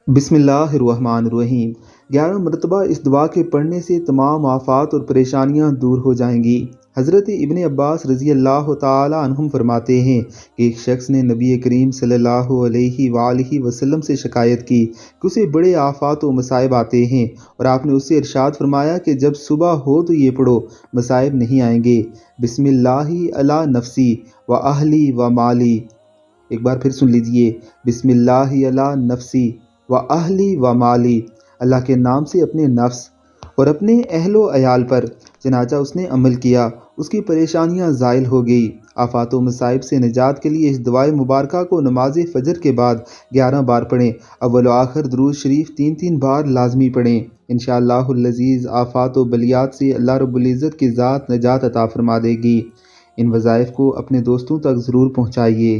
بسم اللہ الرحمن الرحیم 11 مرتبہ اس دعا کے پڑھنے سے تمام آفات اور پریشانیاں دور ہو جائیں گی۔ حضرت ابن عباس رضی اللہ تعالی عنہم فرماتے ہیں کہ ایک شخص نے نبی کریم صلی اللہ علیہ وآلہ وسلم سے شکایت کی کہ اسے بڑے آفات و مصائب آتے ہیں، اور آپ نے اس سے ارشاد فرمایا کہ جب صبح ہو تو یہ پڑھو، مصائب نہیں آئیں گے۔ بسم اللہ علی نفسی و اہلی و مالی۔ ایک بار پھر سن لیجئے، بسم اللہ علی نفسی و اہلی و مالی، اللہ کے نام سے اپنے نفس اور اپنے اہل و عیال پر۔ چنانچہ اس نے عمل کیا، اس کی پریشانیاں زائل ہو گئی۔ آفات و مصائب سے نجات کے لیے اس دعائے مبارکہ کو نماز فجر کے بعد 11 بار پڑھیں۔ اول و آخر درود شریف 3 بار لازمی پڑھیں۔ انشاءاللہ العزیز آفات و بلیات سے اللہ رب العزت کی ذات نجات عطا فرما دے گی۔ ان وظائف کو اپنے دوستوں تک ضرور پہنچائیے۔